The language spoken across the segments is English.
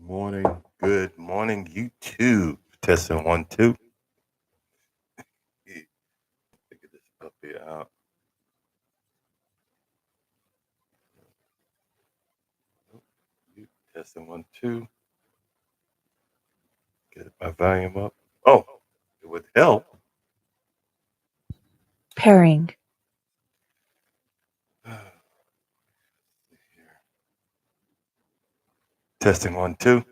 Morning. Good morning, YouTube. Testing 1, 2. Yeah, figure this puppy out. Testing 1, 2. Get my volume up. Oh, it would help. Pairing. Testing 1, 2.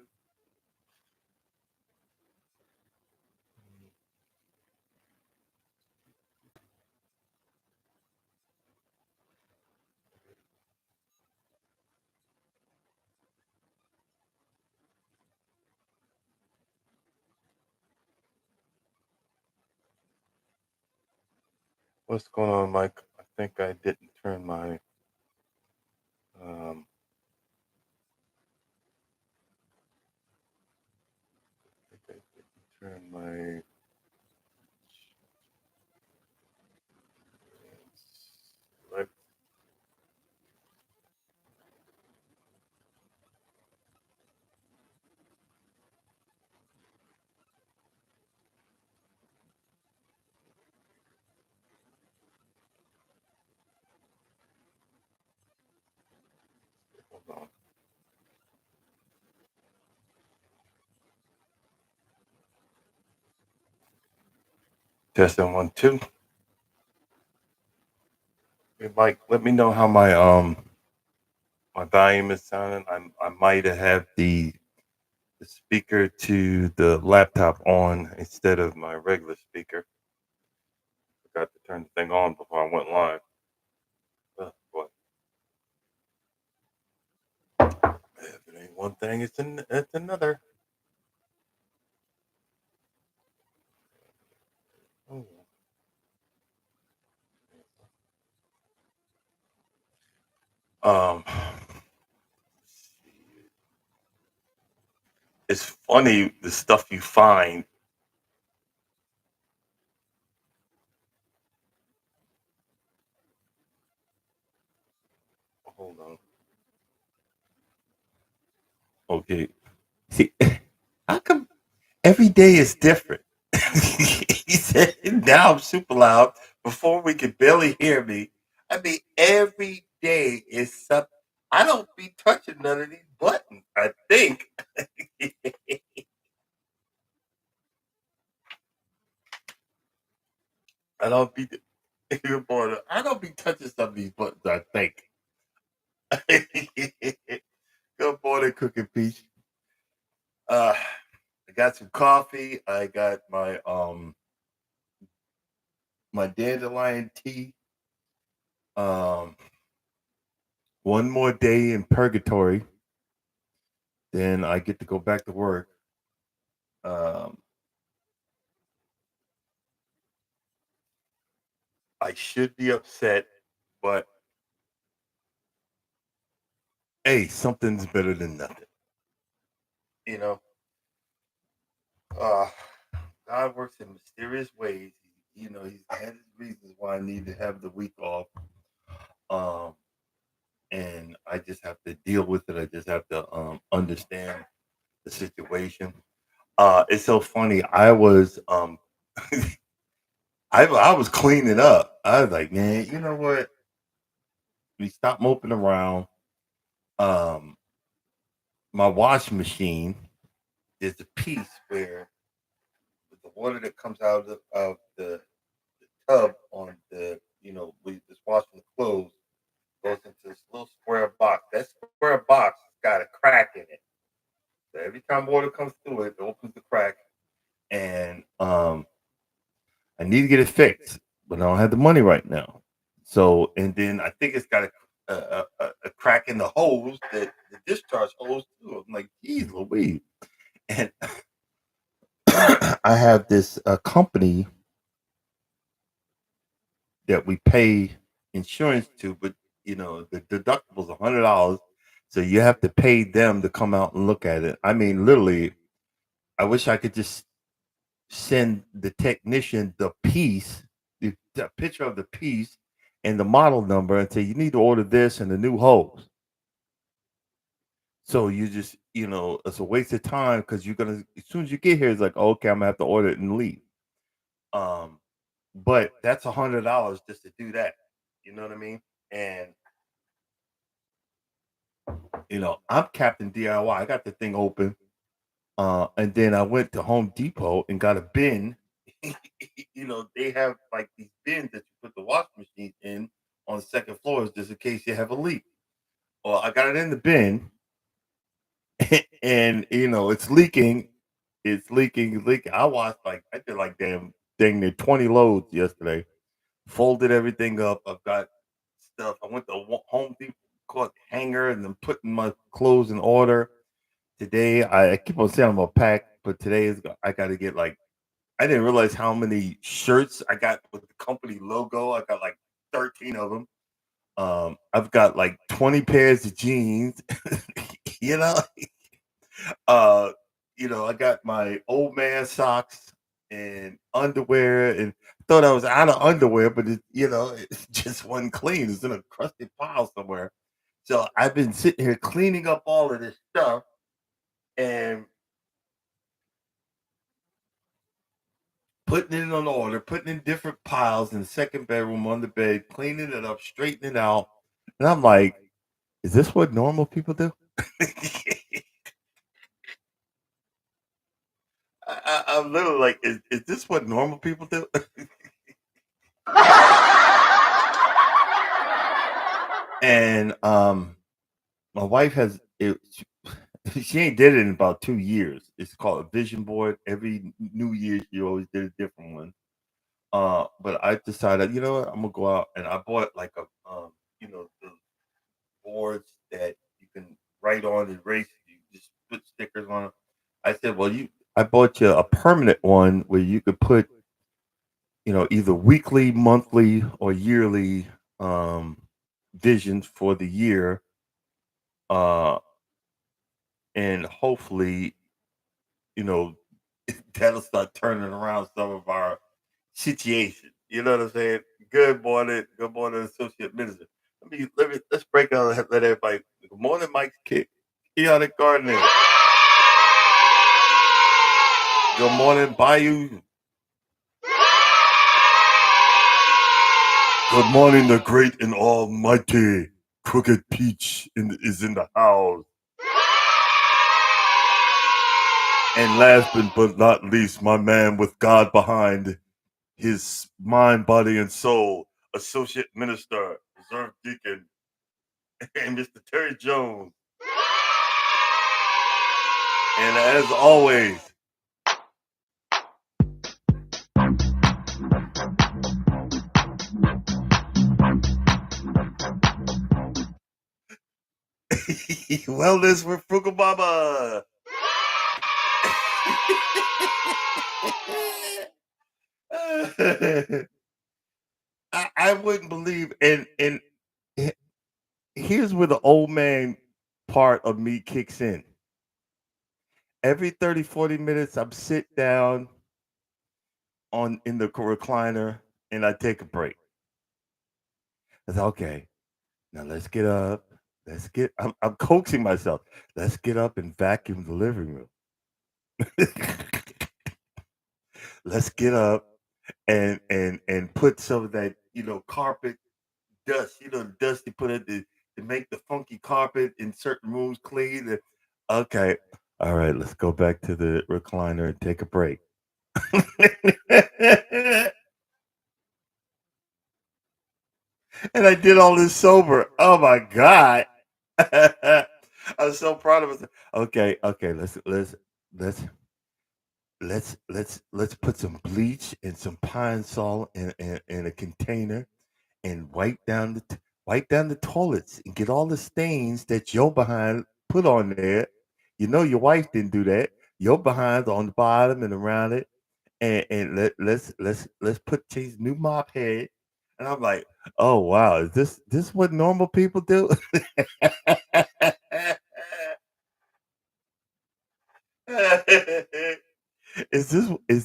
What's going on, Mike? I think I didn't turn my um. I think I didn't turn my. Select. Hold on. Testing 1, 2. Hey, Mike, let me know how my volume is sounding. I might have the speaker to the laptop on instead of my regular speaker. Forgot to turn the thing on before I went live. Boy. If it ain't one thing, it's another. Oh. Um, it's funny the stuff you find. Hold on. Okay. See, how come every day is different? He said, now I'm super loud. Before we could barely hear me. I mean, every day is something. I don't be touching none of these buttons. I think. I don't be. I don't be touching some of these buttons. I think. Good morning, Cooking Peach. Uh, I got some coffee. I got my dandelion tea. Um, one more day in purgatory, then I get to go back to work. Um, I should be upset, but hey, something's better than nothing. You know, uh, God works in mysterious ways. He's had his reasons why I need to have the week off. Um, and I just have to deal with it. I just have to understand the situation. It's so funny. I was cleaning up. I was like, man, you know what? We stop moping around. Um, my washing machine, there's a piece where the water that comes out of the tub on we just washing the clothes goes into this little square box. That square box has got a crack in it. So every time water comes through it opens the crack, and I need to get it fixed, but I don't have the money right now. So, and then I think it's got a crack in the hose, the discharge hose too. I'm like, geez, Louise. And I have this company that we pay insurance to, but the deductible's $100, so you have to pay them to come out and look at it. I mean, literally, I wish I could just send the technician the piece, the picture of the piece, and the model number, and say you need to order this and the new hose. So you just, it's a waste of time because you're gonna as soon as you get here, it's like, okay, I'm gonna have to order it and leave. Um, but that's $100 just to do that. You know what I mean? And I'm Captain DIY. I got the thing open. And then I went to Home Depot and got a bin. They have like these bins that you put the washing machine in on the second floor just in case you have a leak. Well, I got it in the bin and it's leaking. It's leaking. I did like dang near 20 loads yesterday. Folded everything up. I've got stuff. I went to Home Depot, caught hanger, and then putting my clothes in order. Today, I keep on saying I'm gonna pack, but I got to get like I didn't realize how many shirts I got with the company logo. I got like 13 of them. I've got like 20 pairs of jeans. you know, uh, I got my old man socks and underwear, and thought I was out of underwear, but it just wasn't clean. It's in a crusty pile somewhere. So I've been sitting here cleaning up all of this stuff and putting it on order, putting in different piles in the second bedroom on the bed, cleaning it up, straightening it out. And I'm like, is this what normal people do? I'm literally like, is this what normal people do? And my wife has it. She ain't did it in about 2 years. It's called a vision board. Every New Year, she always did a different one. But I decided, you know what, I'm gonna go out and I bought like the boards that you can write on and erase. You just put stickers on them. I said, well, I bought you a permanent one where you could put, either weekly, monthly, or yearly um, visions for the year, uh, and hopefully, you know, that'll start turning around some of our situation. You know what I'm saying? Good morning, Associate Minister. Let's break out and let everybody. Good morning, Mike Kick, Keon Gardner. Good morning, Bayou. Good morning, the great and almighty Crooked Peach is in the house. And last but not least, my man with God behind his mind, body, and soul, Associate Minister, Reserve Deacon, and Mr. Terry Jones. And as always, wellness with Frugal Mama. I wouldn't believe, and here's where the old man part of me kicks in. Every 30, 40 minutes, I'm sit down in the recliner and I take a break. I say, okay, now let's get up. I'm coaxing myself. Let's get up and vacuum the living room. Let's get up and put some of that, carpet dust, the dust you put in to make the funky carpet in certain rooms clean. Okay. All right, let's go back to the recliner and take a break. And I did all this sober. Oh my god. I was so proud of myself. Okay, let's let's put some bleach and some pine salt in a container and wipe down the toilets and get all the stains that your behind put on there. You know your wife didn't do that. Your behind's on the bottom and around it, and let's put these new mop head. And I'm like, oh wow, is this what normal people do? Is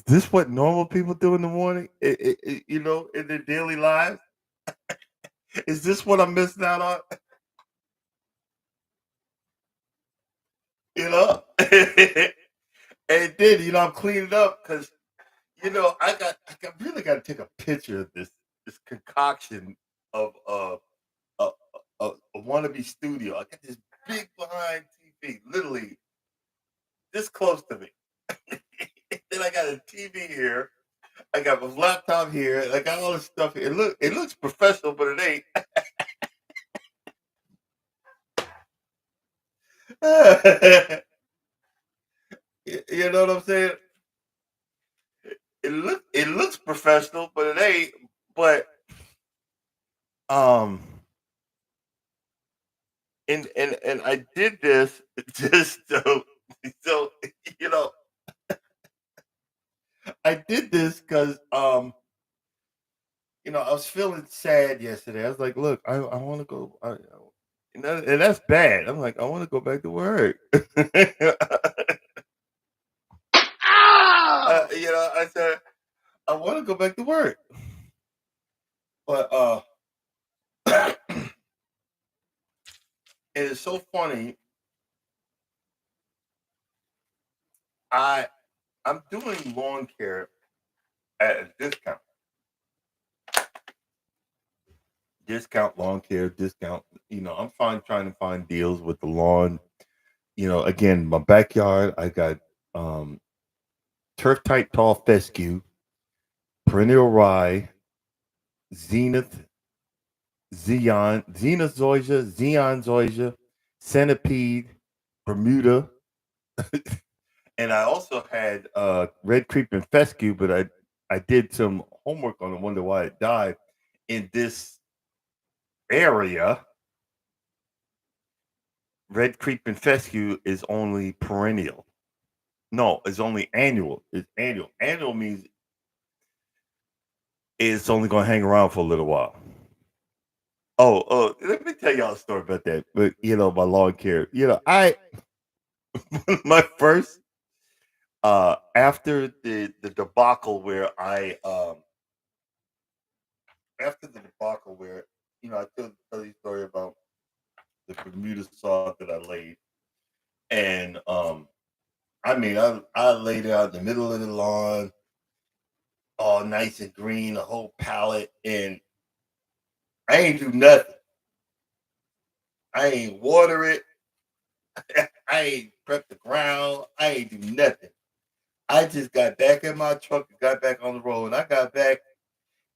this what normal people do in the morning? In their daily lives? Is this what I'm missing out on? you know. And then I'm cleaning up because I really got to take a picture of this concoction of a, a wannabe studio. I got this big behind TV, literally this close to me. Then I got a TV here. I got my laptop here. I got all this stuff here. It looks professional, but it ain't. You know what I'm saying? It looks professional, but it ain't. But um, and I did this just so you know I did this because I was feeling sad yesterday. I was like, look, I want to go. And that's bad. I'm like, I want to go back to work. I said I want to go back to work, but it is so funny. I I'm doing lawn care at a discount. Discount lawn care, discount. I'm trying to find deals with the lawn. Again, my backyard, I got turf type tall fescue, perennial rye, zenith, zenith zoysia, xeon zoysia, centipede, Bermuda, and I also had red creeping fescue, but I did some homework on it, wonder why it died. In this area, red creeping fescue is only perennial. No, it's only annual. It's annual. Annual means it's only going to hang around for a little while. Oh, let me tell y'all a story about that. But my lawn care. I my first after the debacle where I tell you a story about the Bermuda saw that I laid, and I mean I laid it out in the middle of the lawn, all nice and green, a whole pallet, and I ain't do nothing. I ain't water it. I ain't prep the ground. I ain't do nothing. I just got back in my truck and got back on the road. And I got back.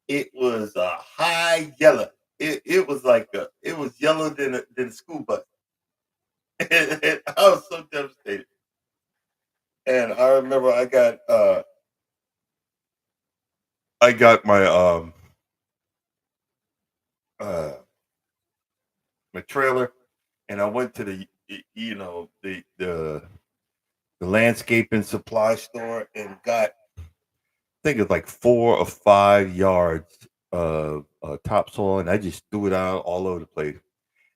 It was a high yellow. It was like it was yellow than a school bus. And I was so devastated. And I remember I got uh my trailer, and I went to the landscaping supply store and got, I think it's like 4 or 5 yards of topsoil, and I just threw it out all over the place.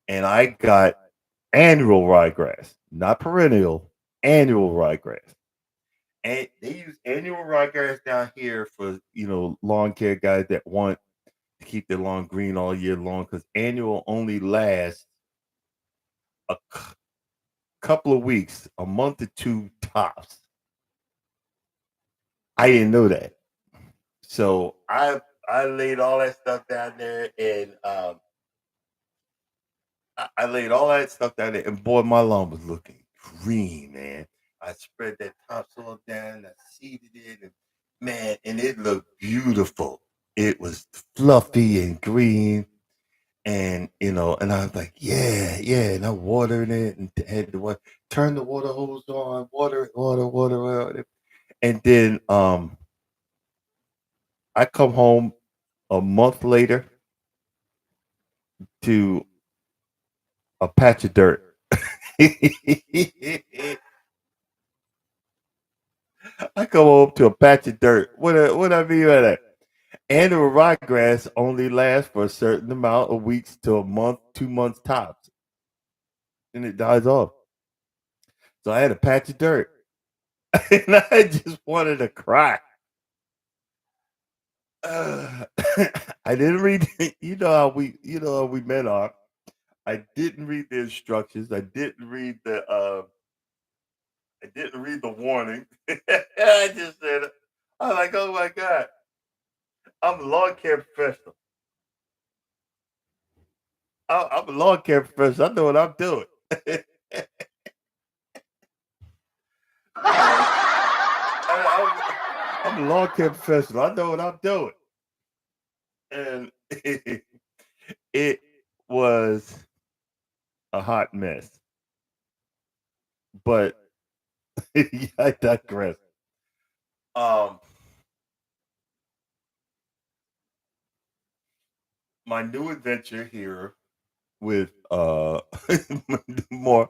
And I got annual ryegrass, not perennial, annual ryegrass. And they use annual ryegrass down here for lawn care guys that want to keep their lawn green all year long, because annual only lasts a couple of weeks, a month or two tops. I didn't know that. So I laid all that stuff down there, and I laid all that stuff down there, and boy, my lawn was looking green, man. I spread that topsoil down, I seeded it, and man, and it looked beautiful. It was fluffy and green, and and I was like, yeah, yeah, and I watered it, and had to turn the water hose on, water it, water, and then I come home a month later to a patch of dirt. I come home to a patch of dirt. What I mean by that? Annual ryegrass only lasts for a certain amount of weeks to a month, 2 months tops, and it dies off. So I had a patch of dirt, and I just wanted to cry. Uh, I didn't read. You know how we men are. I didn't read the instructions. I didn't read I didn't read the warning. I just said, I'm like, oh my God, I'm a lawn care professional. I'm a lawn care professional. I know what I'm doing. I'm a lawn care professional. I know what I'm doing. And it was a hot mess. But I digress. Um, my new adventure here with more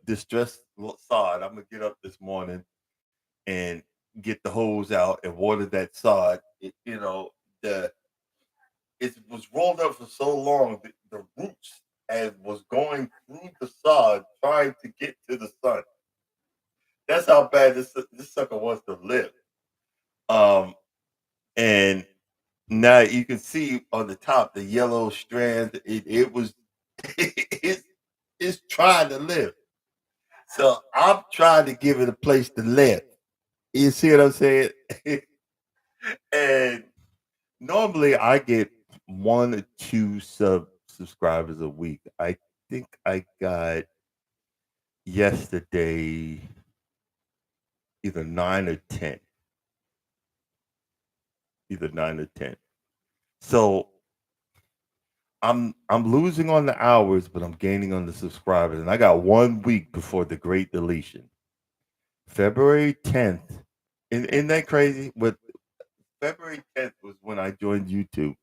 distressed sod. I'm gonna get up this morning and get the hose out and water that sod. The it was rolled up for so long the roots and was going through the sod trying to get to the sun. That's how bad this sucker wants to live. Um, and now you can see on the top the yellow strand. It was it's it's trying to live. So I'm trying to give it a place to live. You see what I'm saying? And normally I get 1 or 2 subscribers a week. I think I got yesterday either 9 or 10. Either 9 or 10. So I'm losing on the hours, but I'm gaining on the subscribers. And I got 1 week before the great deletion. February 10th. Isn't that crazy? But February 10th was when I joined YouTube.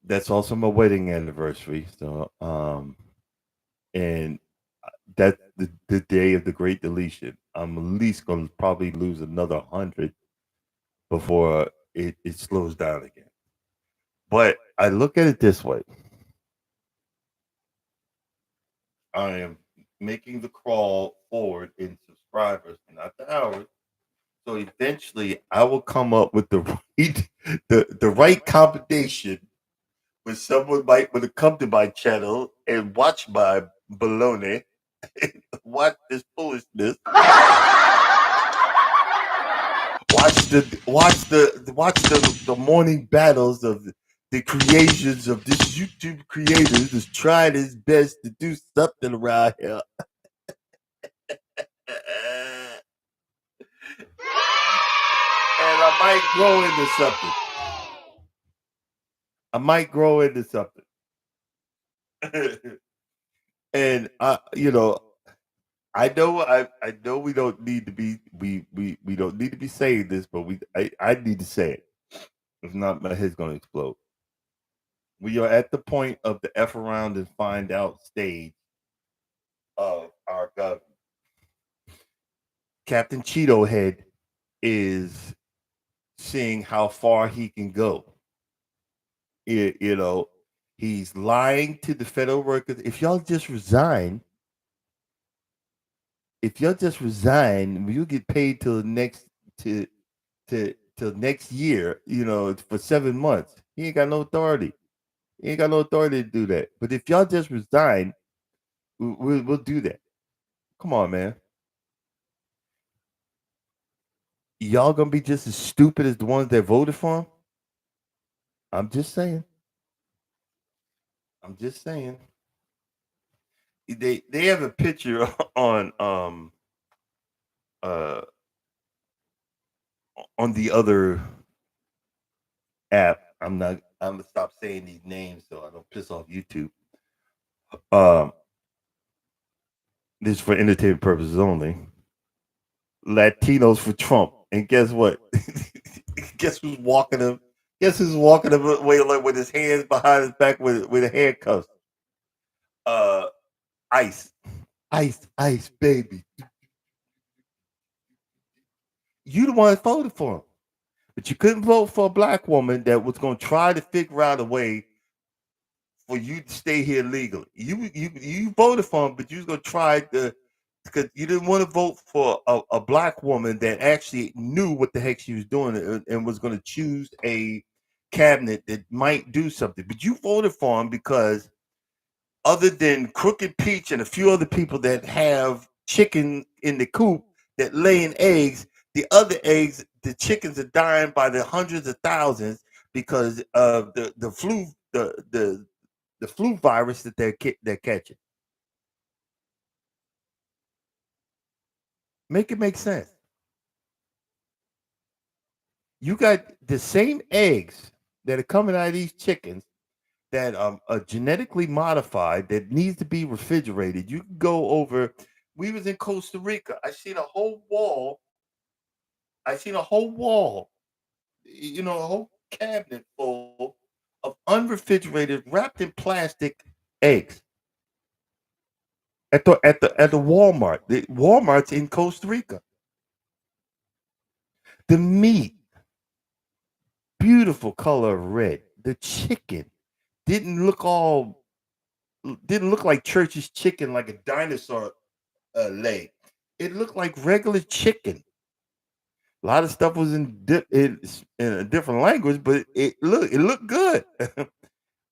That's also my wedding anniversary. So and that's the day of the great deletion. I'm at least gonna probably lose another 100 before it slows down again. But I look at it this way. I am making the crawl forward in subscribers, not the hours. So eventually I will come up with the right the right combination where someone might want to come to my channel and watch my baloney, watch this foolishness, watch the morning battles of the creations of this YouTube creator who's trying his best to do something around here. And I might grow into something. I might grow into something. And I know we don't need to be we don't need to be saying this, but I need to say it. If not, my head's gonna explode. We are at the point of the F around and find out stage of our government. Captain Cheeto Head is seeing how far he can go. He's lying to the federal workers. If y'all just resign, you'll get paid to till next year, for 7 months. He ain't got no authority. He ain't got no authority to do that. But if y'all just resign, we'll do that. Come on, man. Y'all gonna be just as stupid as the ones that voted for him? I'm just saying. I'm just saying. They have a picture uh on the other app. I'm gonna stop saying these names so I don't piss off YouTube. Um this is for entertainment purposes only. Latinos for Trump. And guess what? Guess who's walking him? Guess who's walking him away like with his hands behind his back with handcuffs? Uh Ice. Ice, baby. You the one that voted for him. But you couldn't vote for a black woman that was gonna try to figure out a way for you to stay here legally. You voted for him, but you was gonna try to because you didn't want to vote for a black woman that actually knew what the heck she was doing and was going to choose a cabinet that might do something. But you voted for him because other than Crooked Peach and a few other people that have chicken in the coop that laying eggs, the other eggs, the chickens are dying by the hundreds of thousands because of the flu the flu virus that they're catching. Make it make sense. You got the same eggs that are coming out of these chickens that are genetically modified that needs to be refrigerated. You can go over. We was in Costa Rica. I seen a whole wall. A whole cabinet full of unrefrigerated, wrapped in plastic eggs at the Walmart. The Walmart's in Costa Rica. The meat, beautiful color of red. The chicken didn't look all didn't look like Church's chicken like a dinosaur leg. It looked like regular chicken. A lot of stuff was in a different language, but it looked good.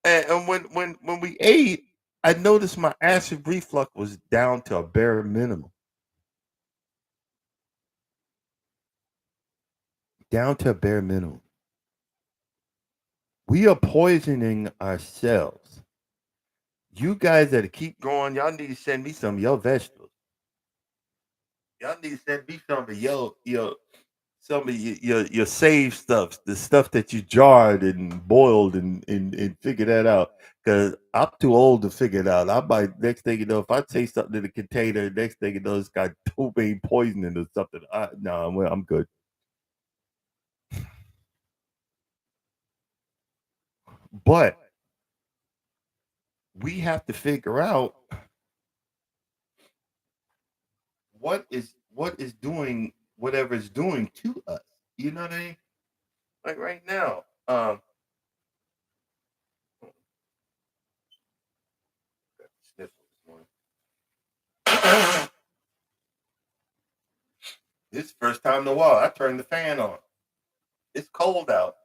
And when we ate, I noticed my acid reflux was down to a bare minimum. Down to a bare minimum. We are poisoning ourselves. You guys that keep going, y'all need to send me some of your vegetables. Y'all need to send me some of your saved stuff, the stuff that you jarred and boiled and figure that out. Because I'm too old to figure it out. I might next thing you know, if I taste something in the container, next thing you know, it's got tobane poisoning or something. No, I'm good. But we have to figure out what is doing whatever it's doing to us. You know what I mean? Like right now, sniffle this morning. This is the first time in a while I turned the fan on. It's cold out,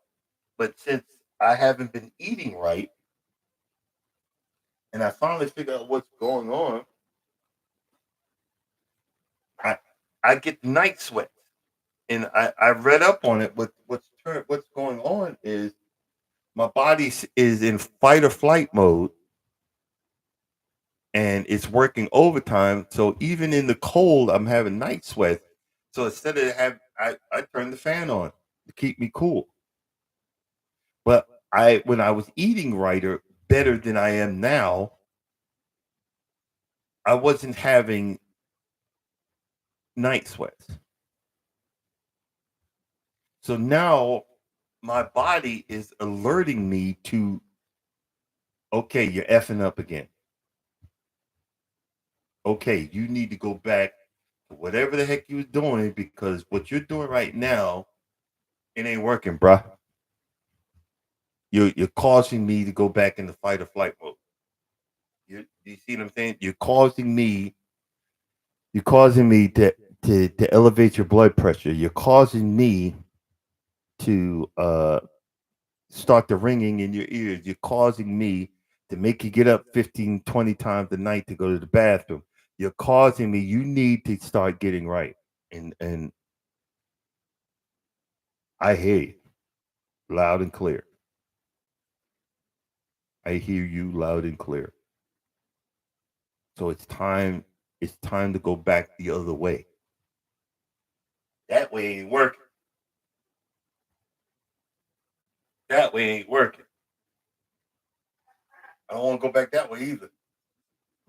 but since I haven't been eating right, and I finally figured out what's going on, I I get night sweats, and I read up on it. What's going on is my body is in fight or flight mode, and it's working overtime. So even in the cold, I'm having night sweats. So instead of have I turn the fan on to keep me cool. But I when I was eating righter better than I am now, I wasn't having night sweats. So now my body is alerting me to okay, you're effing up again. Okay, you need to go back to whatever the heck you was doing because what you're doing right now, it ain't working, bruh. You're causing me to go back into fight or flight mode. You see what I'm saying? You're causing me to elevate your blood pressure. You're causing me to start the ringing in your ears. You're causing me to make you get up 15, 20 times a night to go to the bathroom. You're causing me, you need to start getting right. And I hear you loud and clear. I hear you loud and clear. So it's time to go back the other way. That way ain't working. That way ain't working. I don't want to go back that way either.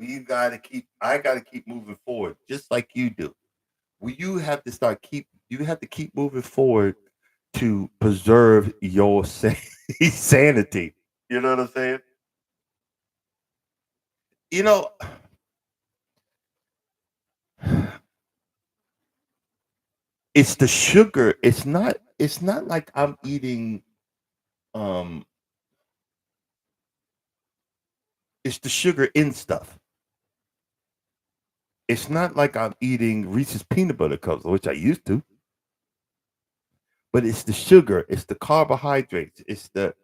I gotta keep moving forward, just like you do. You have to keep moving forward to preserve your sanity. You know what I'm saying? You know, it's the sugar. It's not like I'm eating um it's the sugar in stuff. It's not like I'm eating Reese's peanut butter cups, which I used to, but it's the sugar, it's the carbohydrates, it's the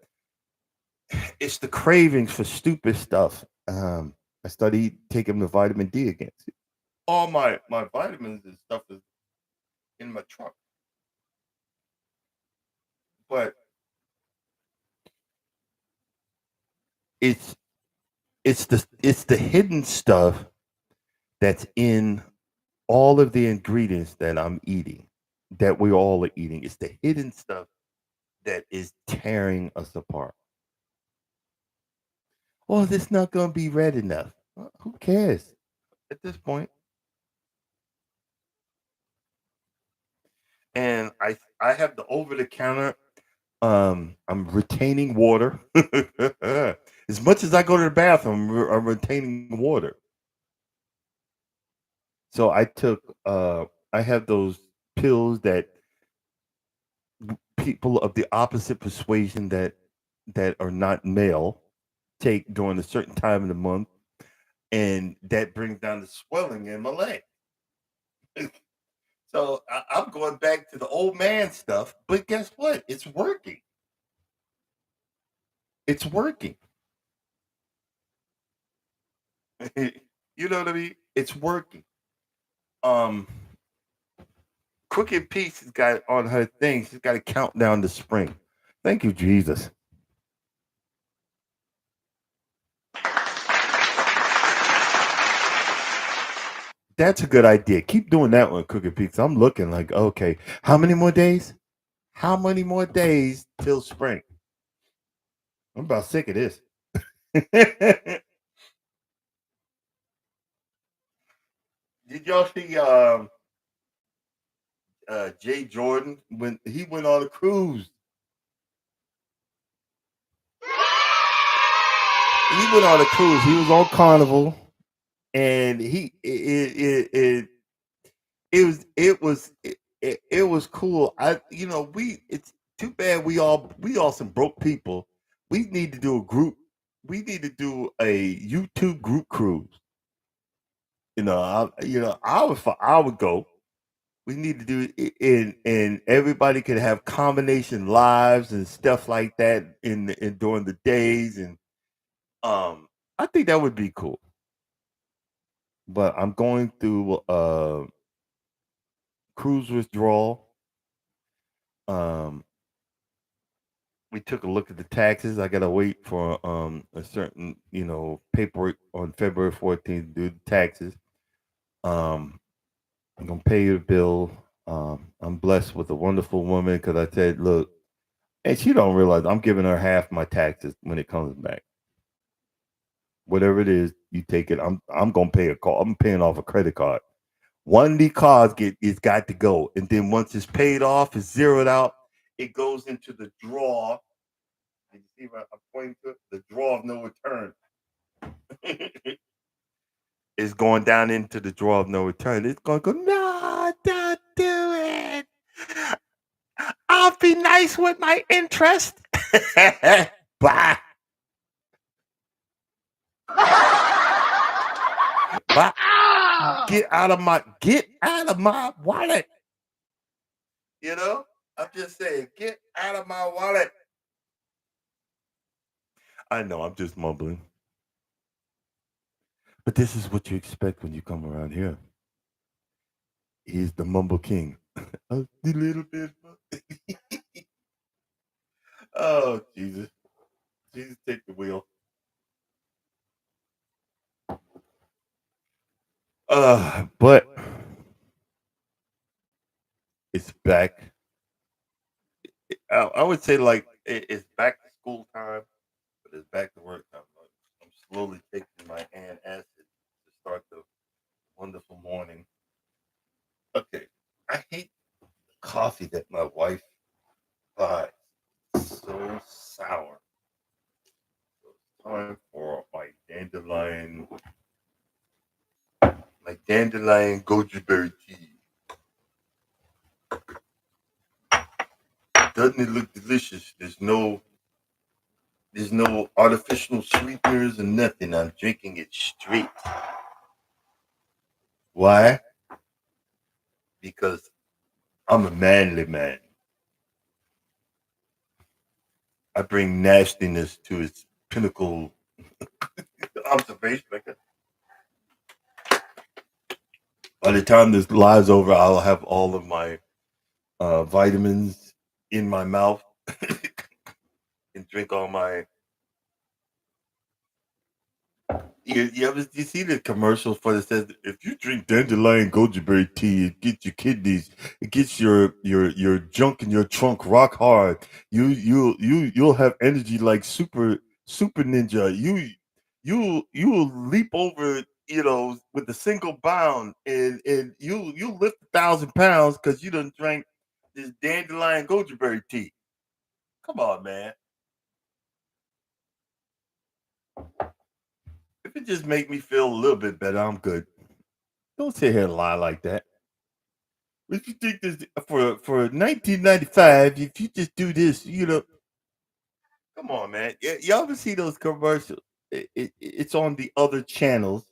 cravings for stupid stuff. I started taking the vitamin D again. All my vitamins and stuff is in my truck, but it's it's the hidden stuff that's in all of the ingredients that I'm eating, that we all are eating. It's the hidden stuff that is tearing us apart. Oh, this not gonna be red enough. Who cares at this point? And I have the over the counter. I'm retaining water. As much as I go to the bathroom, I'm retaining water. So I have those pills that people of the opposite persuasion that are not male take during a certain time of the month, and that brings down the swelling in my leg. So I'm going back to the old man stuff, but guess what? It's working. It's working. You know what I mean? It's working. Um, Crooked Peace has got on her thing. She's got to count down the spring. Thank you, Jesus. That's a good idea. Keep doing that one, Crooked Peaks. I'm looking like, okay, how many more days? How many more days till spring? I'm about sick of this. Did y'all see Jay Jordan when he went on a cruise? He went on a cruise. He was on Carnival, and it was cool. It's too bad we all some broke people. We need to do a group. We need to do a YouTube group cruise. I would go. We need to do it and everybody could have combination lives and stuff like that in during the days, and I think that would be cool. But I'm going through cruise withdrawal. Um we took a look at the taxes. I gotta wait for a certain paperwork on February 14th to do the taxes. Um I'm gonna pay your bill. I'm blessed with a wonderful woman because I said, look, and she don't realize I'm giving her half my taxes when it comes back. Whatever it is, you take it. I'm gonna pay a call. I'm paying off a credit card. One of the cards it's got to go, and then once it's paid off, it's zeroed out. It goes into the draw. You see what I'm pointing to? The draw of no return. It's going down into the draw of no return. It's going to go. No, don't do it. I'll be nice with my interest. Bye. Bye. Get out of my wallet. I'm just saying, get out of my wallet. I know, I'm just mumbling. But this is what you expect when you come around here. He's the mumble king. A little bit. Oh, Jesus. Jesus, take the wheel. But it's back. I would say like it's back to school time, but it's back to work time. Like, I'm slowly taking my antacid to start the wonderful morning. Okay, I hate the coffee that my wife buys. It's so sour. So it's time for my dandelion goji berry tea. Doesn't it look delicious? There's no artificial sweeteners and nothing. I'm drinking it straight. Why? Because I'm a manly man. I bring nastiness to its pinnacle observation. By the time this live's over, I'll have all of my vitamins in my mouth and drink all my. You see the commercial for that says if you drink dandelion goji tea, it gets your kidneys, it gets your junk in your trunk rock hard. You'll have energy like super ninja. You'll leap over with a single bound, and you lift 1,000 pounds because you done drank this dandelion goji tea. Come on, man. If it just make me feel a little bit better, I'm good. Don't sit here and lie like that. If you think this for 1995, if you just do this, come on, man. Y'all ever see those commercials? It's on the other channels.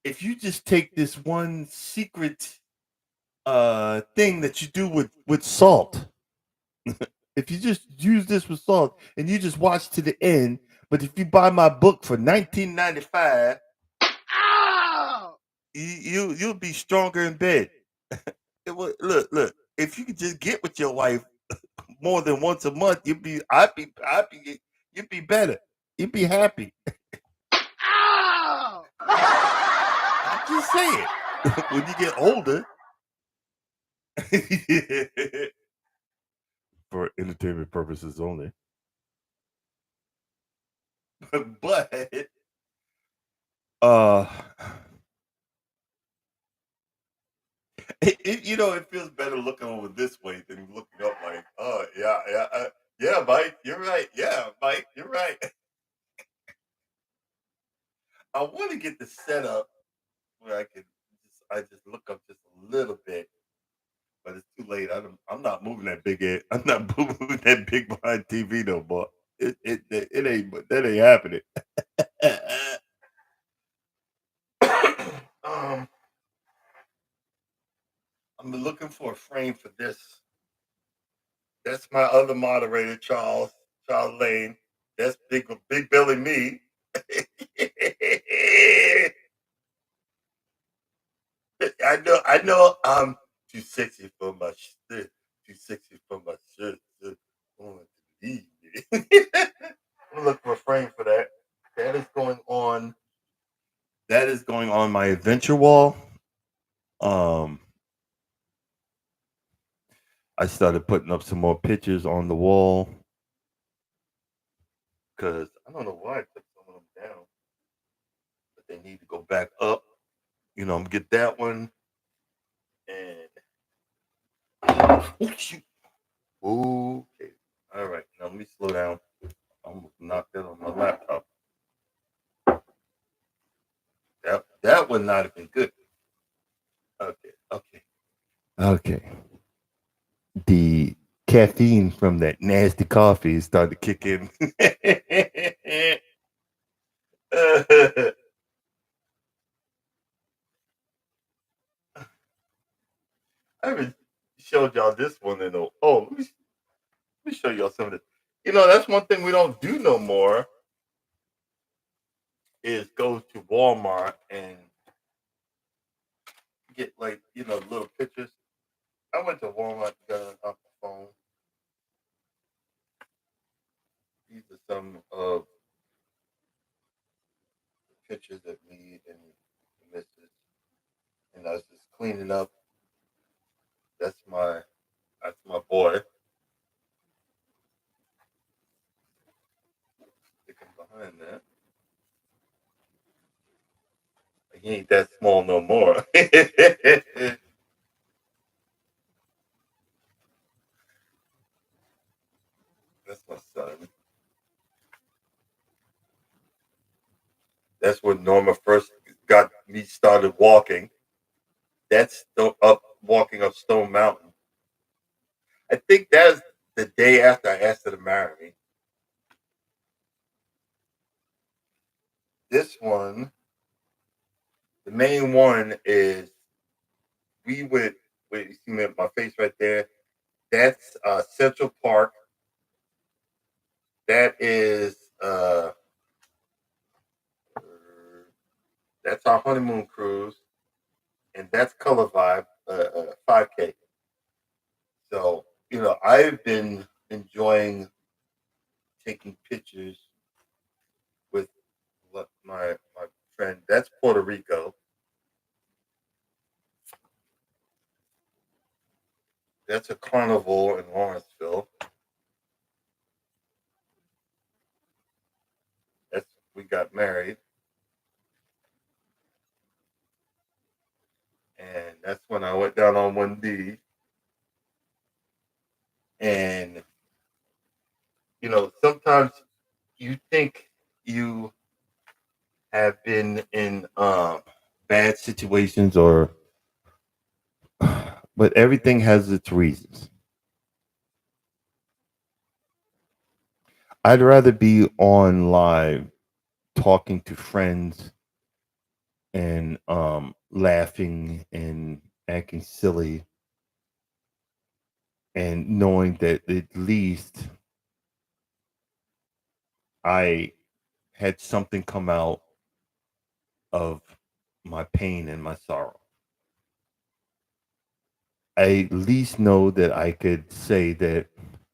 If you just take this one secret thing that you do with salt, if you just use this with salt and you just watch to the end, but if you buy my book for 1995, you'll be stronger in bed. Look. If you could just get with your wife more than once a month, you'd be better. You'd be happy. I'm just saying. When you get older, for entertainment purposes only. But uh, it feels better looking over this way than looking up like, oh yeah, Mike, you're right. Yeah, Mike, you're right. I want to get the setup where I just look up just a little bit, but it's too late. I'm not moving that big head. I'm not moving that big behind TV no more. It ain't. But that ain't happening. um, I'm looking for a frame for this. That's my other moderator, Charles Lane. That's big belly me. I know. I'm too sexy for my shirt. Too sexy for my shirt. Oh, leave me. I'm looking for a frame for that. That is going on. That is going on my adventure wall. Um, I started putting up some more pictures on the wall because I don't know why I took some of them down, but they need to go back up. I'm gonna get that one and oh shoot. Okay. All right. Now let me slow down. I almost knocked that on my laptop. That would not have been good. Okay. Okay. Okay. The caffeine from that nasty coffee started to kick in. I haven't showed y'all this one in a. Oh, let me show y'all some of this. That's one thing we don't do no more is go to Walmart and get like little pictures. I went to Walmart and got it off the phone. These are some of the pictures of me and the missus. And I was just cleaning up. That's my boy. Sticking behind that. He ain't that small no more. That's my son. That's when Norma first got me started walking. That's up walking up Stone Mountain. I think that's the day after I asked her to marry me. This one, the main one is we went. Wait, you see my face right there? That's Central Park. That is that's our honeymoon cruise, and that's Color Vibe 5K. So I've been enjoying taking pictures with my friend. That's Puerto Rico. That's a carnival in Lawrenceville. That's we got married, and that's when I went down on one knee. And sometimes you think you have been in bad situations, or but everything has its reasons. I'd rather be on live talking to friends and laughing and acting silly and knowing that at least I had something come out of my pain and my sorrow. I at least know that I could say that,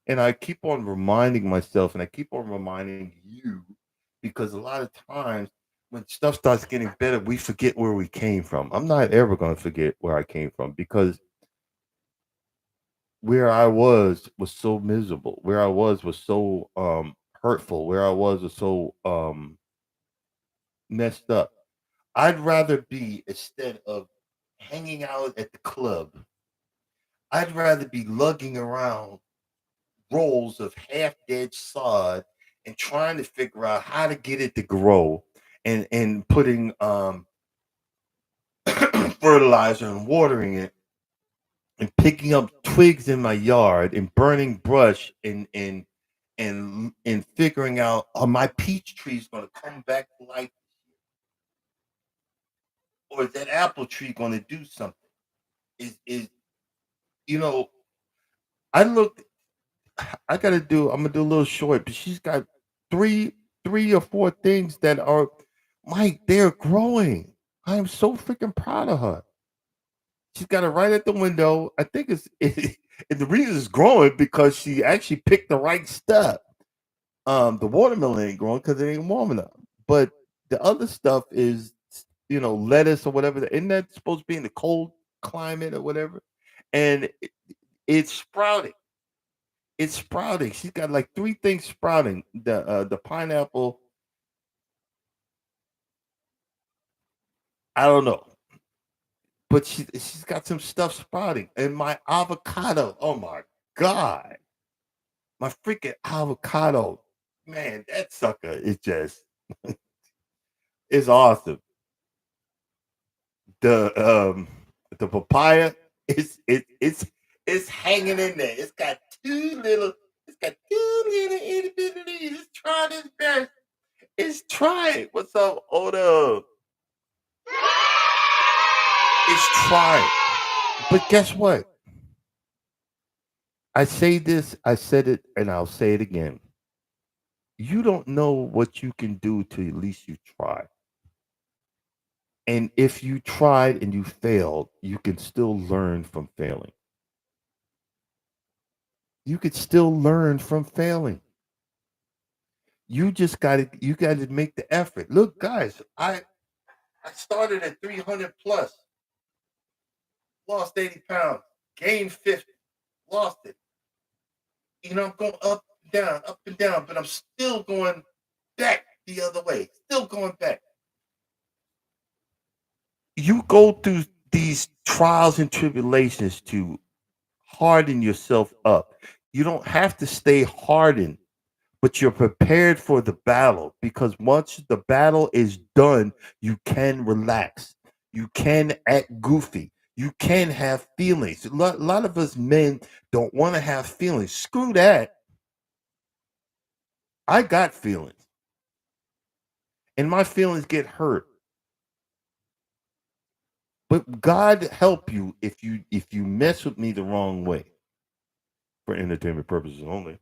and I keep on reminding myself and I keep on reminding you, because a lot of times when stuff starts getting better, we forget where we came from. I'm not ever going to forget where I came from, because where I was so miserable. Where I was so hurtful. Where I was so messed up. I'd rather be, instead of hanging out at the club, I'd rather be lugging around rolls of half dead sod and trying to figure out how to get it to grow, and putting fertilizer and watering it, and picking up twigs in my yard and burning brush, and figuring out, are my peach trees going to come back to life, or is that apple tree going to do something? Is you know I looked. I gotta do. I'm gonna do a little short, but she's got three, three or four things that are, Mike. They're growing. I am so freaking proud of her. She's got it right at the window. I think and the reason it's growing because she actually picked the right stuff. The watermelon ain't growing because it ain't warm enough, but the other stuff is, lettuce or whatever. Isn't that supposed to be in the cold climate or whatever? And it's sprouting. It's sprouting. She's got like three things sprouting. The pineapple, I don't know, but she's got some stuff sprouting. And my avocado, oh my god, my freaking avocado, man, that sucker is just is awesome. The the papaya it's hanging in there. It's got two little itty bitty leaves. It's trying its best. It's trying. What's up, Oda? It's trying. But guess what? I say this, I said it, and I'll say it again. You don't know what you can do till at least you try. And if you tried and you failed, you can still learn from failing. You could still learn from failing. You got to make the effort. Look, guys, I started at 300 plus, lost 80 pounds, gained 50, lost it. I'm going up and down, but I'm still going back the other way, still going back. You go through these trials and tribulations to harden yourself up. You don't have to stay hardened, but you're prepared for the battle, because once the battle is done, you can relax. You can act goofy. You can have feelings. A lot of us men don't want to have feelings. Screw that. I got feelings, and my feelings get hurt. But God help you if you mess with me the wrong way, for entertainment purposes only.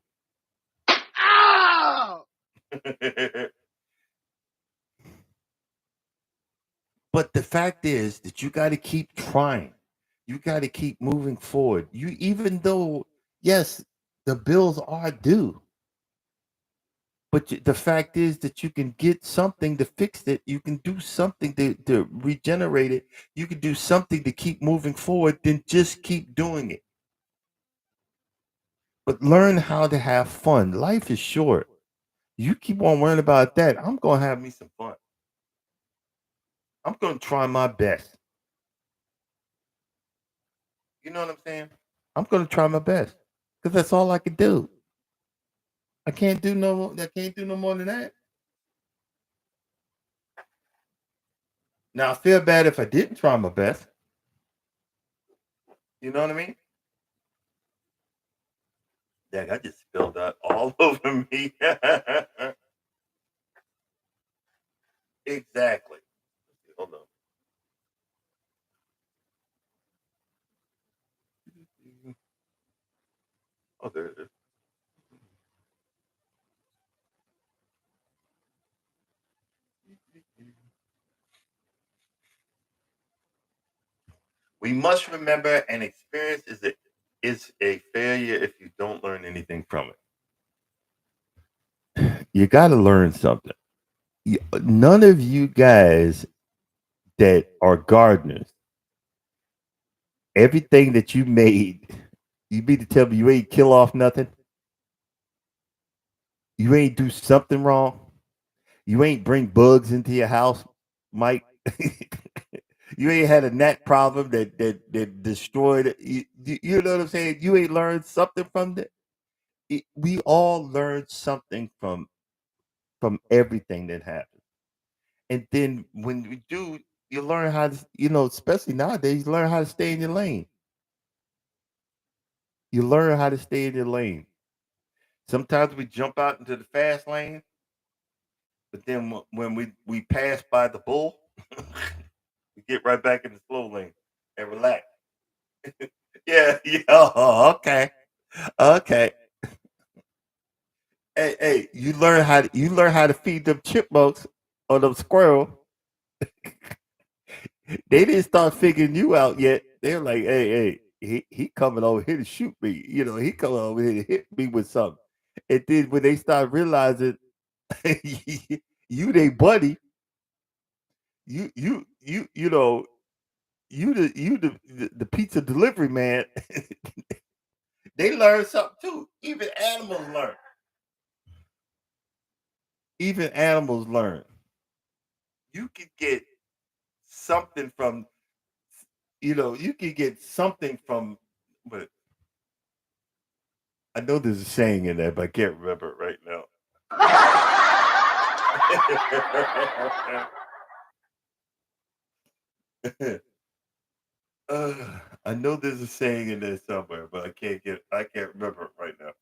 But the fact is that you got to keep trying. You got to keep moving forward. You even though yes, the bills are due, but the fact is that you can get something to fix it. You can do something to regenerate it. You can do something to keep moving forward. Then just keep doing it. But learn how to have fun. Life is short. You keep on worrying about that. I'm gonna have me some fun. I'm gonna try my best. You know what I'm saying? I'm gonna try my best because that's all I can do. I can't do no. I can't do no more than that. Now I feel bad if I didn't try my best. You know what I mean? Dang, I just spilled out all over me. Exactly. Hold on. Oh, there it is. We must remember an experience is a failure if you don't learn anything from it. You got to learn something. None of you guys that are gardeners, everything that you made, you mean to tell me you ain't kill off nothing? You ain't do something wrong? You ain't bring bugs into your house, Mike? You ain't had a gnat problem that destroyed it. You know what I'm saying? You ain't learned something from that. We all learn something from everything that happens. And then when we do, you learn how to, especially nowadays, you learn how to stay in your lane. You learn how to stay in your lane. Sometimes we jump out into the fast lane, but then when we pass by the bull, we get right back in the slow lane and relax. Yeah, yeah. Oh, okay, okay. Hey, you learn how to feed them chipmunks or them squirrel. They didn't start figuring you out yet. They're like, hey, he coming over here to shoot me. He coming over here to hit me with something. And then when they start realizing you they buddy, you know, you the pizza delivery man, they learn something too. Even animals learn. Even animals learn. You can get something from you can get something from but I know there's a saying in there, but I can't remember it right now. I know there's a saying in there somewhere, but I can't remember it right now.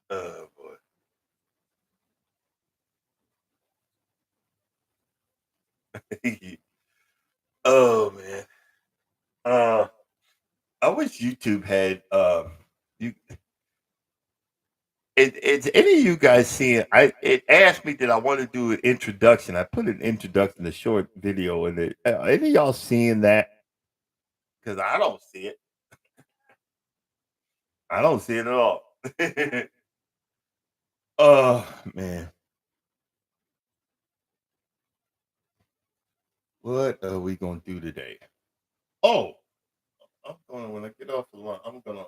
Oh boy. Oh man. Uh I wish YouTube had you it's any of you guys seeing it asked me that I want to do an introduction. I put an introduction, a short video in it. Any of y'all seeing that? Because I don't see it. I don't see it at all. Oh man. What are we gonna do today? Oh, I'm gonna when I get off the line, I'm gonna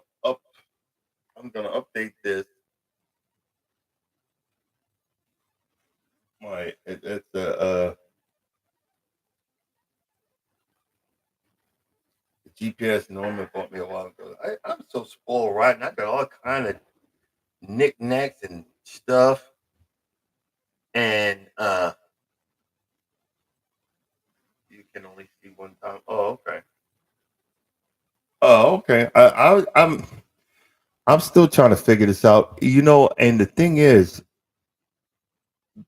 update this. It's the GPS Norman bought me a while ago. I'm so spoiled, right? And I got all kind of knickknacks and stuff. And you can only see one time. Oh, okay. Oh, okay. I'm still trying to figure this out. And the thing is,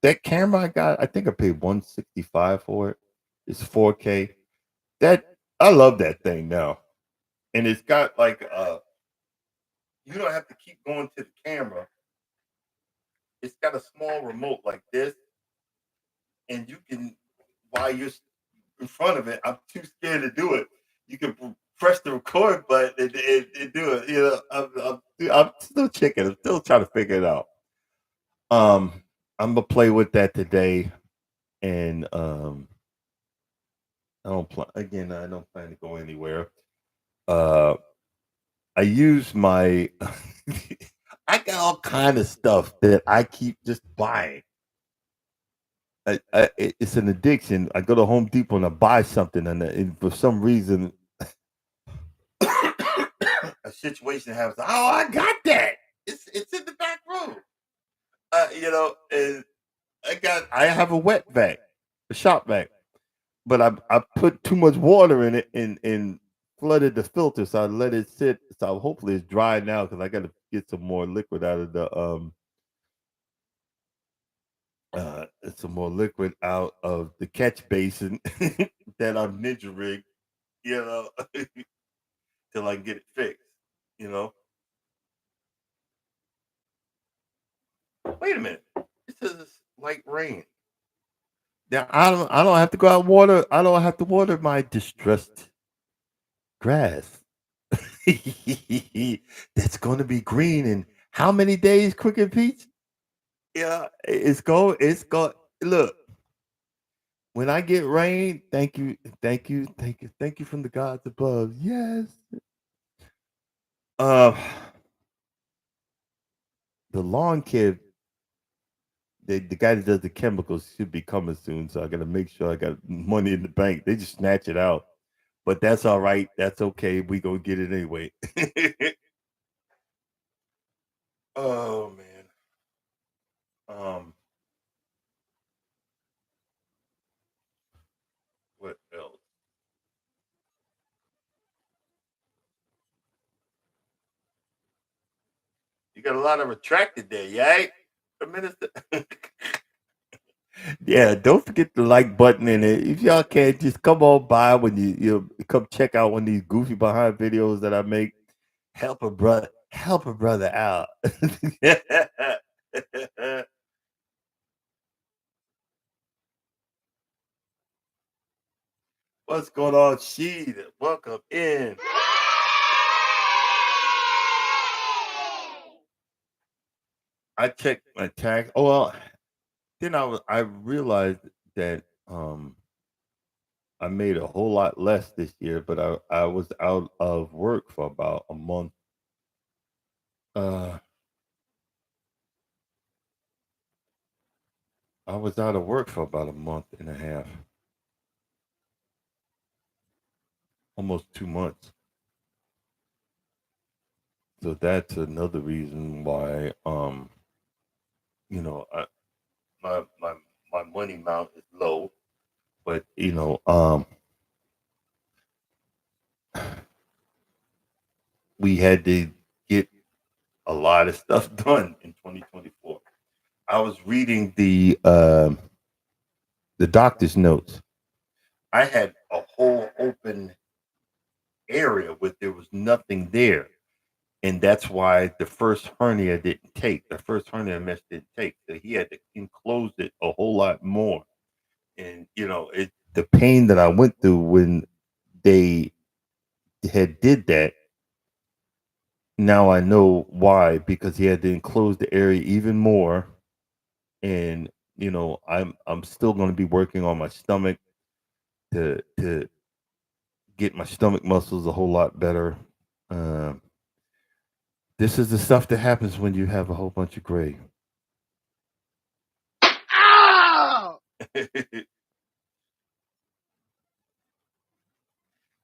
that camera I got, I think I paid 165 for it. It's 4K. That I love that thing now. And it's got like you don't have to keep going to the camera It's got a small remote like this, and you can, while you're in front of it, I'm too scared to do it. You can press the record button and do it. You know, I'm still checking. I'm still trying to figure it out. I'm gonna play with that today, and I don't plan again. I don't plan to go anywhere. Uh, I use my. I got all kind of stuff that I keep just buying. It's an addiction. I go to Home Depot and I buy something, and for some reason, a situation happens. Oh, I got that. It's in the back room. You know, and I have a wet vac, a shop vac, but I put too much water in it and flooded the filter, so I let it sit. So hopefully it's dry now because I got to get some more liquid out of the some more liquid out of the catch basin that I'm ninja rig, you know, till I can get it fixed. You know. Wait a minute. It says it's light rain. Now I don't have to go out and water. I don't have to water my distressed grass. That's going to be green in how many days, Cricket Peach? Yeah, it's go. Look, when I get rain, thank you, thank you, thank you, thank you from the gods above. Yes. Uh, the lawn care, the guy that does the chemicals should be coming soon, so I got to make sure I got money in the bank. They just snatch it out, but that's all right. That's okay. We gonna get it anyway. Oh man. Um, what else? You got a lot of retracted there, yeah? The minister. Yeah, don't forget the like button in it. If y'all can, just come on by when you come check out one of these goofy behind videos that I make. Help a brother out. What's going on, Sheed? Welcome in. I checked my tax. Oh well, then I realized that I made a whole lot less this year, but I was out of work for about a month. Uh, I was out of work for about a month and a half, almost 2 months. So that's another reason why, you know, my my my money amount is low. But we had to get a lot of stuff done in 2024. I was reading the doctor's notes. I had a whole open area where there was nothing there, and that's why the first hernia didn't take. The first hernia mesh didn't take. So he had to enclose it a whole lot more. And the pain that I went through when they had did that. Now I know why, because he had to enclose the area even more. And I'm still going to be working on my stomach to get my stomach muscles a whole lot better. Um, this is the stuff that happens when you have a whole bunch of gray.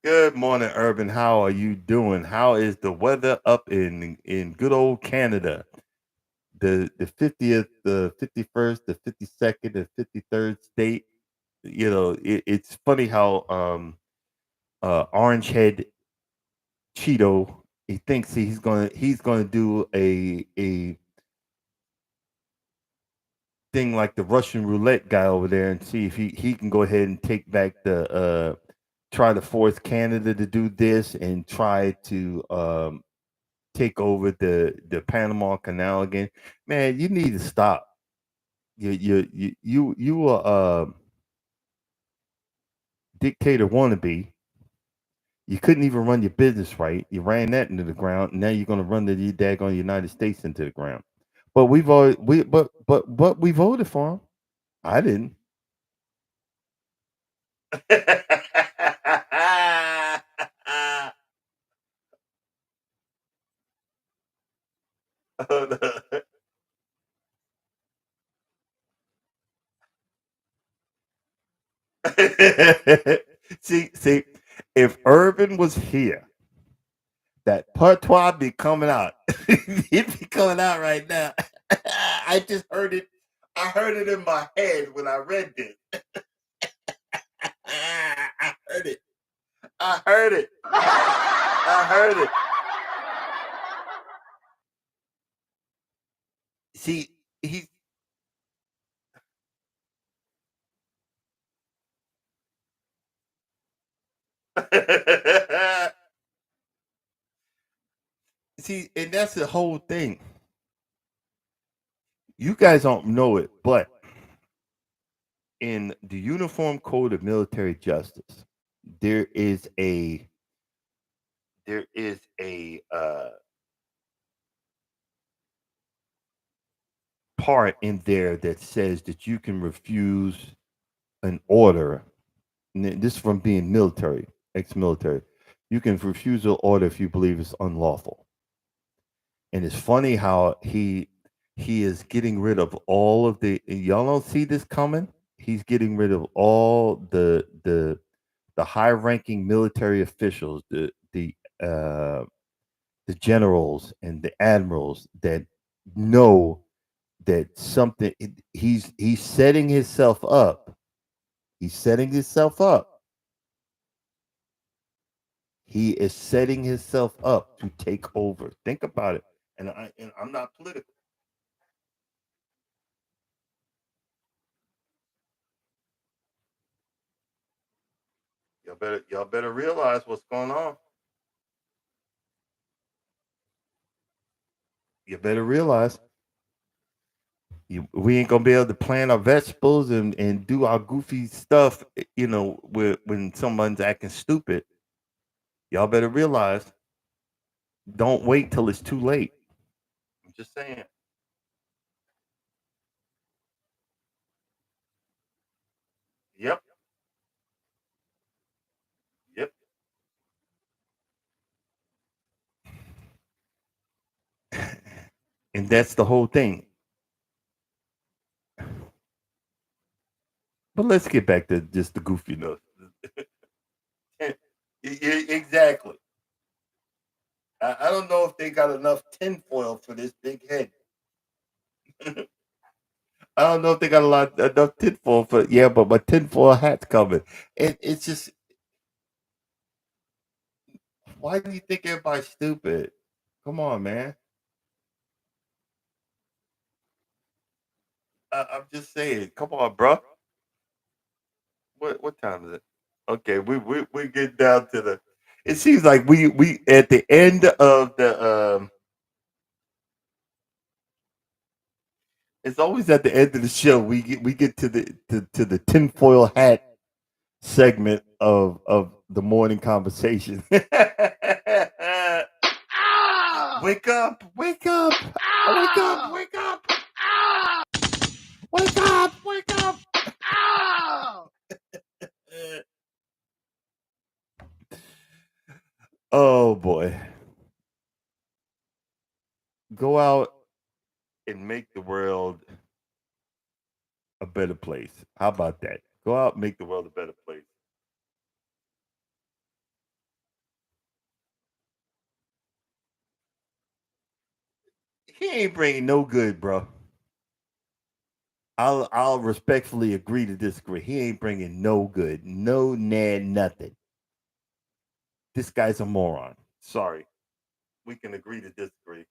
Good morning, Urban. How are you doing? How is the weather up in good old Canada? The 50th, the 51st, the 52nd, the 53rd state. It's funny how Orange Head Cheeto, he thinks he's gonna do a thing like the Russian roulette guy over there and see if he can go ahead and take back the try to force Canada to do this and try to take over the Panama Canal again. Man, you need to stop. You a dictator wannabe. You couldn't even run your business right. You ran that into the ground. Now you're gonna run the daggone United States into the ground. But we've already but we voted for him. I didn't. Oh, no. See, if Urban was here, that patois be coming out. It be coming out right now. I just heard it. I heard it in my head when I read this. I heard it. I heard it. I heard it. See, he. See, and that's the whole thing. You guys don't know it, but in the Uniform Code of Military Justice, there is a there is a part in there that says that you can refuse an order. This is from being military, ex-military. You can refuse an order if you believe it's unlawful. And it's funny how he is getting rid of all of the. Y'all don't see this coming. He's getting rid of all the high-ranking military officials, uh, the generals and the admirals that know that something. He's setting himself up. He's setting himself up. He is setting himself up to take over. Think about it. And I'm not political. Y'all better realize what's going on. You better realize we ain't gonna be able to plant our vegetables and do our goofy stuff. When someone's acting stupid, y'all better realize. Don't wait till it's too late. I'm just saying. Yep. Yep. And that's the whole thing. But let's get back to just the goofiness. Exactly. I don't know if they got enough tinfoil for this big head. I don't know if they got a lot enough tinfoil for but my tinfoil hat's coming. It's just why do you think everybody's stupid? Come on, man. I'm just saying. Come on, bro. What time is it? Okay, we get down to the. It seems like we at the end of the. It's always at the end of the show we get to the tinfoil hat segment of the morning conversation. Wake up! Wake up! Wake up! Wake up! Wake up! Wake up! Oh boy. Go out and make the world a better place. How about that? Go out and make the world a better place. He ain't bringing no good, bro. I'll respectfully agree to disagree. He ain't bringing no good, no nothing. This guy's a moron. Sorry, we can agree to disagree.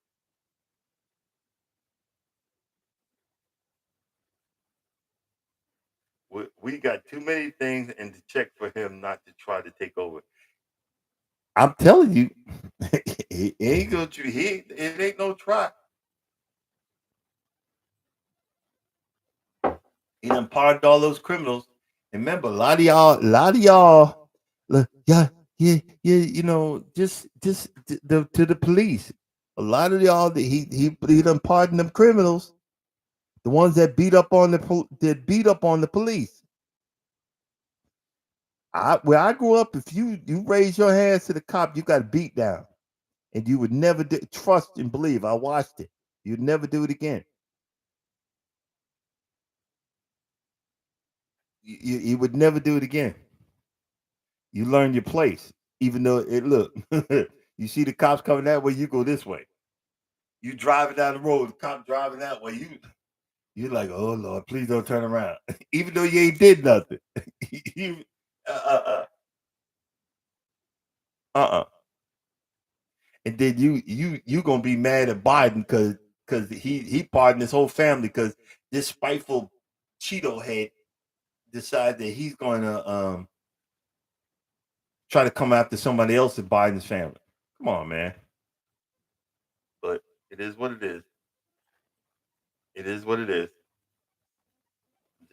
We got too many things and to check for him not to try to take over. I'm telling you, he ain't gonna. It ain't no try. He done pardoned all those criminals. And remember, a lot of y'all, yeah, yeah, yeah, just to the police. A lot of y'all that he done pardoned them criminals, the ones that beat up on the police. Where I grew up, if you raise your hands to the cop, you got beat down, and you would never trust and believe. I watched it. You'd never do it again. You would never do it again. You learn your place, even though it look. You see the cops coming that way, you go this way. You driving down the road, the cop driving that way. You're like, oh Lord, please don't turn around, even though you ain't did nothing. you, uh. And then you gonna be mad at Biden because he pardoned his whole family because this spiteful Cheeto head decided that he's going to try to come after somebody else in Biden's family. Come on, man. But it is what it is. It is what it is.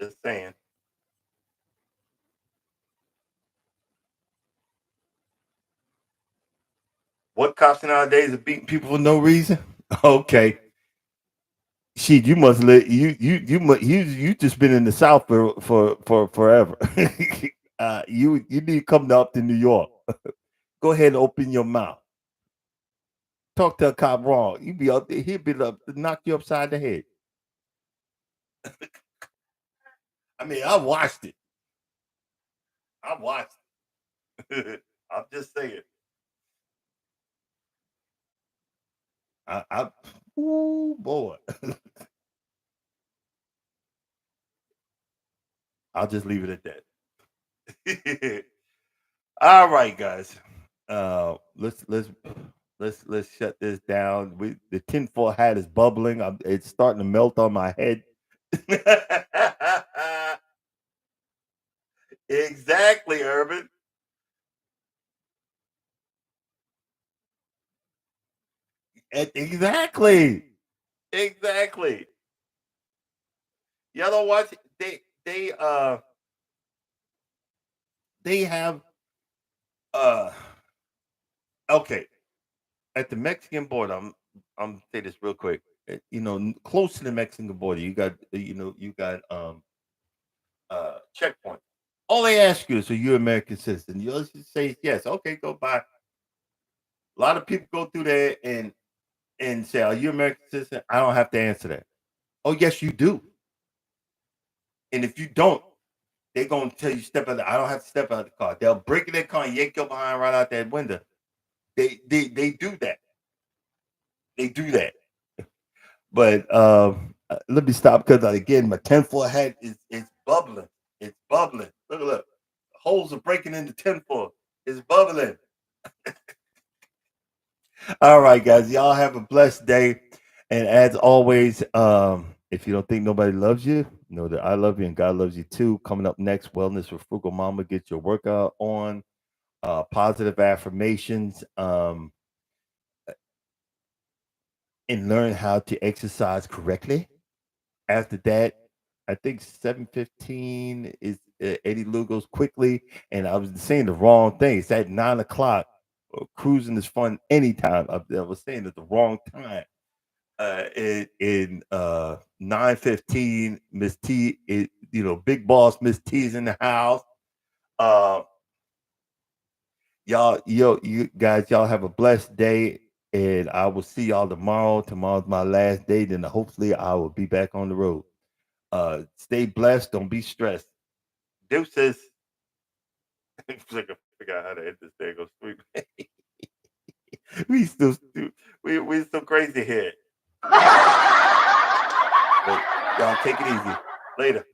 Just saying. What cops nowadays are beating people for no reason? Okay. Shit, you must let you just been in the South for forever. You need to come up to New York. Go ahead and open your mouth. Talk to a cop wrong. You be up there, he'll be up to knock you upside the head. I mean, I watched it. I watched it. I'm just saying. I oh boy. I'll just leave it at that. All right, guys. Let's shut this down. The tinfoil hat is bubbling. It's starting to melt on my head. Exactly, Urban. Exactly. Exactly. Y'all don't watch they have uh okay at the Mexican border. I'm say this real quick. Close to the Mexican border, you got checkpoint. All they ask you is, are you American citizen? You just say yes. Okay, go by. A lot of people go through there and say, are you American citizen? I don't have to answer that. Oh, yes, you do. And if you don't, they're gonna tell you step out. I don't have to step out of the car. They'll break in their car and yank your behind right out that window. They do that. They do that. But let me stop because again, my tinfoil hat is bubbling. It's bubbling. Look. Holes are breaking into tinfoil. It's bubbling. All right, guys. Y'all have a blessed day. And as always, if you don't think nobody loves you, know that I love you and God loves you too. Coming up next, Wellness with Frugal Mama. Get your workout on. Positive affirmations. And learn how to exercise correctly. After that, I think 7:15 is Eddie Lugo's quickly, and I was saying the wrong thing. It's at 9 o'clock. Cruising is fun anytime. I was saying at the wrong time. In 9:15, Miss T, Big Boss Miss T is in the house. Uh, you guys, y'all have a blessed day, and I will see y'all tomorrow. Tomorrow's my last day, then hopefully I will be back on the road. Stay blessed. Don't be stressed. Deuces. I figure out how to end this thing. Go sweet. We still we still crazy here. But y'all take it easy. Later.